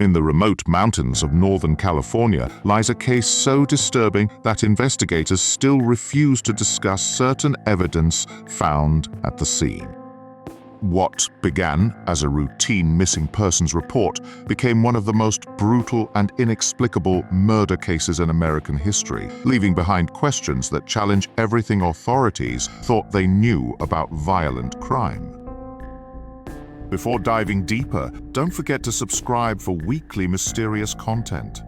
In the remote mountains of Northern California lies a case so disturbing that investigators still refuse to discuss certain evidence found at the scene. What began as a routine missing persons report became one of the most brutal and inexplicable murder cases in American history, leaving behind questions that challenge everything authorities thought they knew about violent crime. Before diving deeper, don't forget to subscribe for weekly mysterious content.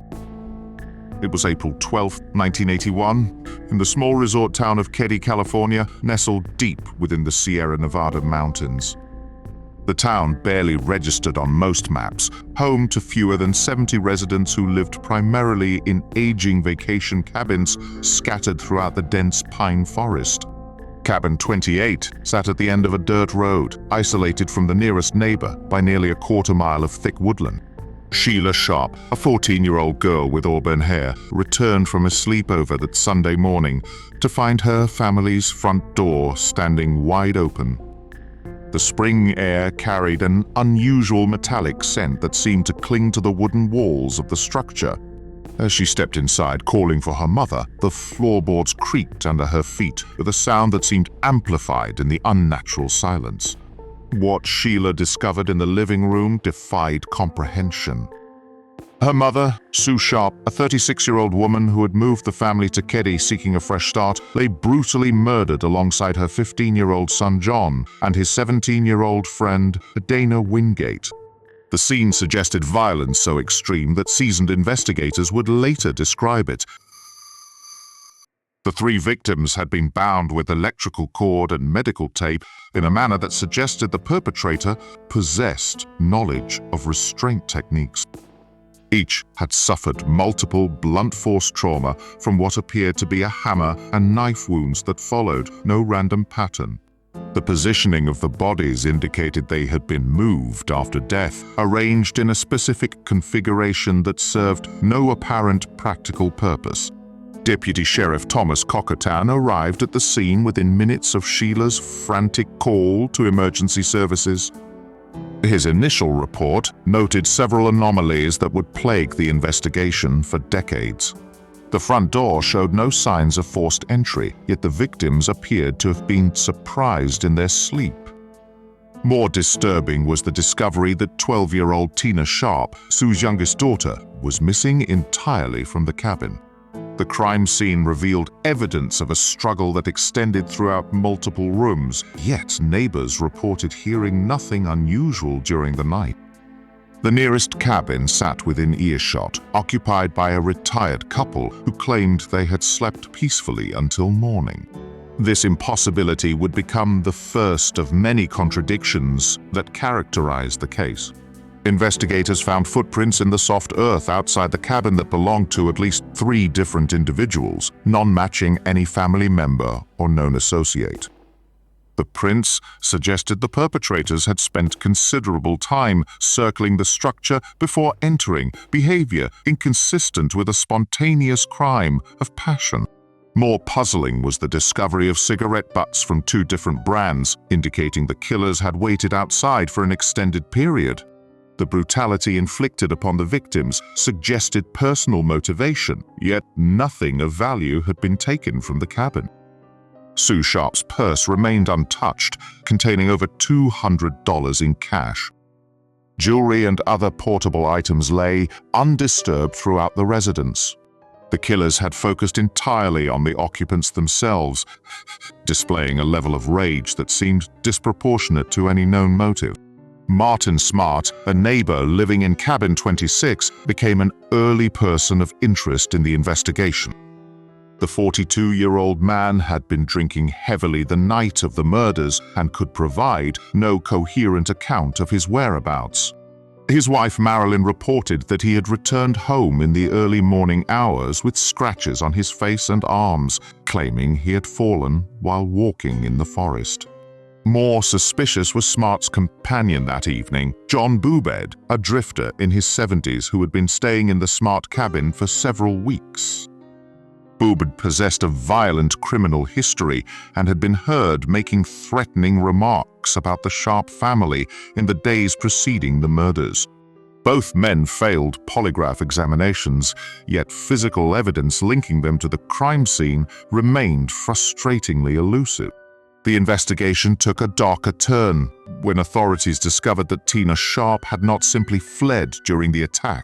It was April 12, 1981, in the small resort town of Keddie, California, nestled deep within the Sierra Nevada mountains. The town barely registered on most maps, home to fewer than 70 residents who lived primarily in aging vacation cabins scattered throughout the dense pine forest. Cabin 28 sat at the end of a dirt road, isolated from the nearest neighbor by nearly a quarter-mile of thick woodland. Sheila Sharp, a 14-year-old girl with auburn hair, returned from a sleepover that Sunday morning to find her family's front door standing wide open. The spring air carried an unusual metallic scent that seemed to cling to the wooden walls of the structure. As she stepped inside, calling for her mother, the floorboards creaked under her feet with a sound that seemed amplified in the unnatural silence. What Sheila discovered in the living room defied comprehension. Her mother, Sue Sharp, a 36-year-old woman who had moved the family to Keddie seeking a fresh start, lay brutally murdered alongside her 15-year-old son John and his 17-year-old friend Dana Wingate. The scene suggested violence so extreme that seasoned investigators would later describe it. The three victims had been bound with electrical cord and medical tape in a manner that suggested the perpetrator possessed knowledge of restraint techniques. Each had suffered multiple blunt force trauma from what appeared to be a hammer and knife wounds that followed no random pattern. The positioning of the bodies indicated they had been moved after death, arranged in a specific configuration that served no apparent practical purpose. Deputy Sheriff Thomas Cockertan arrived at the scene within minutes of Sheila's frantic call to emergency services. His initial report noted several anomalies that would plague the investigation for decades. The front door showed no signs of forced entry, yet the victims appeared to have been surprised in their sleep. More disturbing was the discovery that 12-year-old Tina Sharp, Sue's youngest daughter, was missing entirely from the cabin. The crime scene revealed evidence of a struggle that extended throughout multiple rooms, yet neighbors reported hearing nothing unusual during the night. The nearest cabin sat within earshot, occupied by a retired couple who claimed they had slept peacefully until morning. This impossibility would become the first of many contradictions that characterized the case. Investigators found footprints in the soft earth outside the cabin that belonged to at least 3 different individuals, non-matching any family member or known associate. The prints suggested the perpetrators had spent considerable time circling the structure before entering, behavior inconsistent with a spontaneous crime of passion. More puzzling was the discovery of cigarette butts from 2 different brands, indicating the killers had waited outside for an extended period. The brutality inflicted upon the victims suggested personal motivation, yet nothing of value had been taken from the cabin. Sue Sharp's purse remained untouched, containing over $200 in cash. Jewelry and other portable items lay undisturbed throughout the residence. The killers had focused entirely on the occupants themselves, displaying a level of rage that seemed disproportionate to any known motive. Martin Smart, a neighbor living in cabin 26, became an early person of interest in the investigation. The 42-year-old man had been drinking heavily the night of the murders and could provide no coherent account of his whereabouts. His wife Marilyn reported that he had returned home in the early morning hours with scratches on his face and arms, claiming he had fallen while walking in the forest. More suspicious was Smart's companion that evening, John Boobed, a drifter in his 70s who had been staying in the Smart cabin for several weeks. Boobed possessed a violent criminal history and had been heard making threatening remarks about the Sharp family in the days preceding the murders. Both men failed polygraph examinations, yet physical evidence linking them to the crime scene remained frustratingly elusive. The investigation took a darker turn when authorities discovered that Tina Sharp had not simply fled during the attack.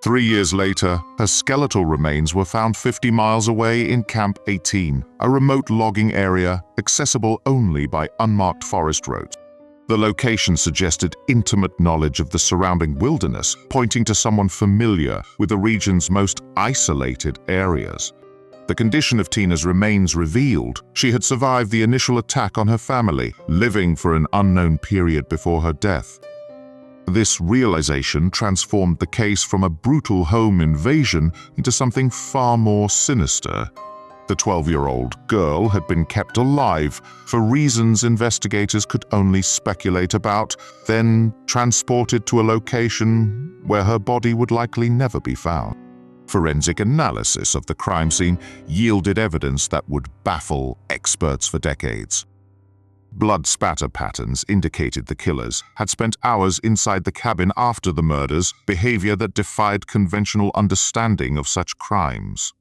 3 years later, her skeletal remains were found 50 miles away in Camp 18, a remote logging area accessible only by unmarked forest roads. The location suggested intimate knowledge of the surrounding wilderness, pointing to someone familiar with the region's most isolated areas. The condition of Tina's remains revealed she had survived the initial attack on her family, living for an unknown period before her death. This realization transformed the case from a brutal home invasion into something far more sinister. The 12-year-old girl had been kept alive for reasons investigators could only speculate about, then transported to a location where her body would likely never be found. Forensic analysis of the crime scene yielded evidence that would baffle experts for decades. Blood spatter patterns indicated the killers had spent hours inside the cabin after the murders, behavior that defied conventional understanding of such crimes.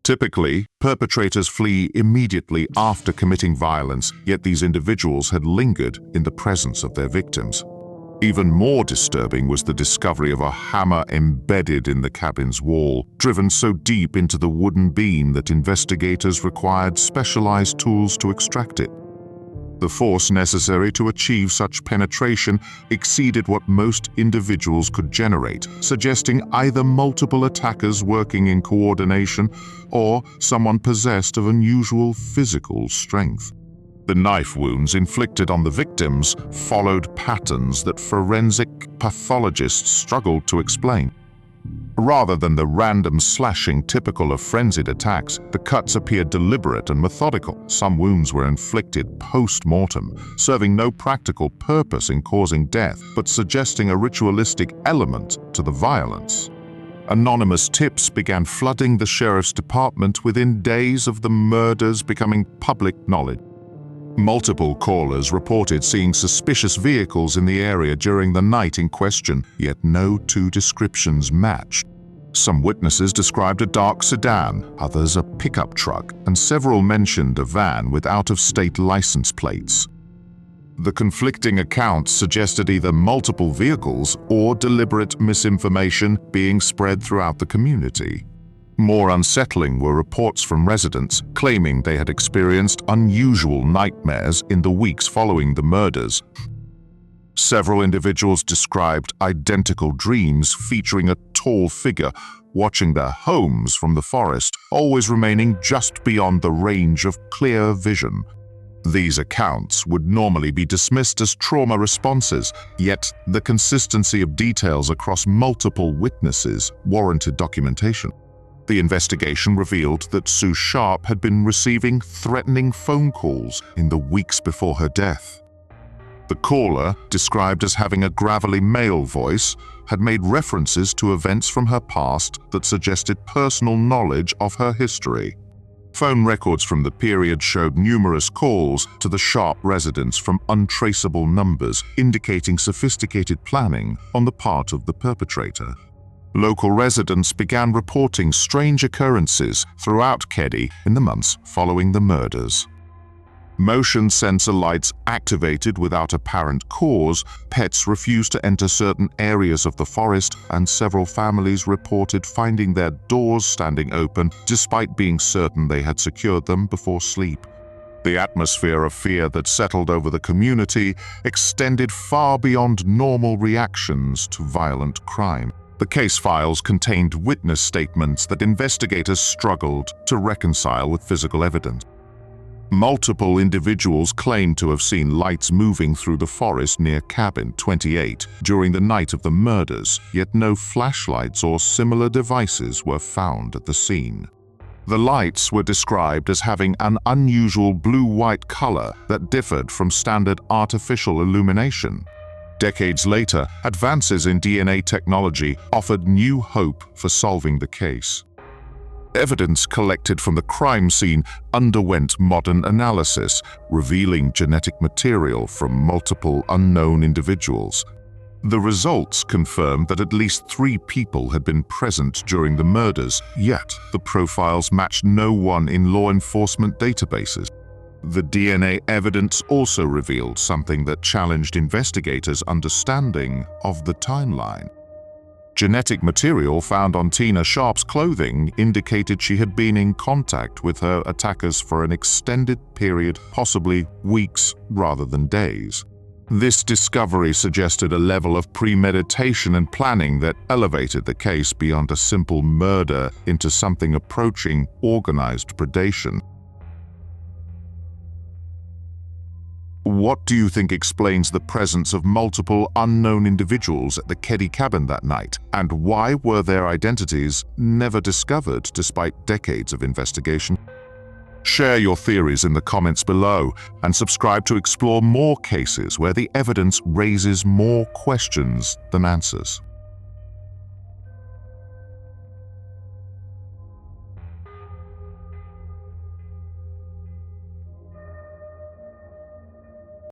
Typically, perpetrators flee immediately after committing violence, yet these individuals had lingered in the presence of their victims. Even more disturbing was the discovery of a hammer embedded in the cabin's wall, driven so deep into the wooden beam that investigators required specialized tools to extract it. The force necessary to achieve such penetration exceeded what most individuals could generate, suggesting either multiple attackers working in coordination or someone possessed of unusual physical strength. The knife wounds inflicted on the victims followed patterns that forensic pathologists struggled to explain. Rather than the random slashing typical of frenzied attacks, the cuts appeared deliberate and methodical. Some wounds were inflicted post-mortem, serving no practical purpose in causing death, but suggesting a ritualistic element to the violence. Anonymous tips began flooding the sheriff's department within days of the murders becoming public knowledge. Multiple callers reported seeing suspicious vehicles in the area during the night in question, yet no two descriptions matched. Some witnesses described a dark sedan, others a pickup truck, and several mentioned a van with out-of-state license plates. The conflicting accounts suggested either multiple vehicles or deliberate misinformation being spread throughout the community. More unsettling were reports from residents claiming they had experienced unusual nightmares in the weeks following the murders. Several individuals described identical dreams featuring a tall figure watching their homes from the forest, always remaining just beyond the range of clear vision. These accounts would normally be dismissed as trauma responses, yet the consistency of details across multiple witnesses warranted documentation. The investigation revealed that Sue Sharp had been receiving threatening phone calls in the weeks before her death. The caller, described as having a gravelly male voice, had made references to events from her past that suggested personal knowledge of her history. Phone records from the period showed numerous calls to the Sharp residence from untraceable numbers, indicating sophisticated planning on the part of the perpetrator. Local residents began reporting strange occurrences throughout Keddie in the months following the murders. Motion sensor lights activated without apparent cause, pets refused to enter certain areas of the forest, and several families reported finding their doors standing open despite being certain they had secured them before sleep. The atmosphere of fear that settled over the community extended far beyond normal reactions to violent crime. The case files contained witness statements that investigators struggled to reconcile with physical evidence. Multiple individuals claimed to have seen lights moving through the forest near Cabin 28 during the night of the murders, yet no flashlights or similar devices were found at the scene. The lights were described as having an unusual blue-white color that differed from standard artificial illumination. Decades later, advances in DNA technology offered new hope for solving the case. Evidence collected from the crime scene underwent modern analysis, revealing genetic material from multiple unknown individuals. The results confirmed that at least 3 people had been present during the murders, yet the profiles matched no one in law enforcement databases. The DNA evidence also revealed something that challenged investigators' understanding of the timeline. Genetic material found on Tina Sharp's clothing indicated she had been in contact with her attackers for an extended period, possibly weeks rather than days. This discovery suggested a level of premeditation and planning that elevated the case beyond a simple murder into something approaching organized predation. What do you think explains the presence of multiple unknown individuals at the Keddie cabin that night? And why were their identities never discovered despite decades of investigation? Share your theories in the comments below and subscribe to explore more cases where the evidence raises more questions than answers.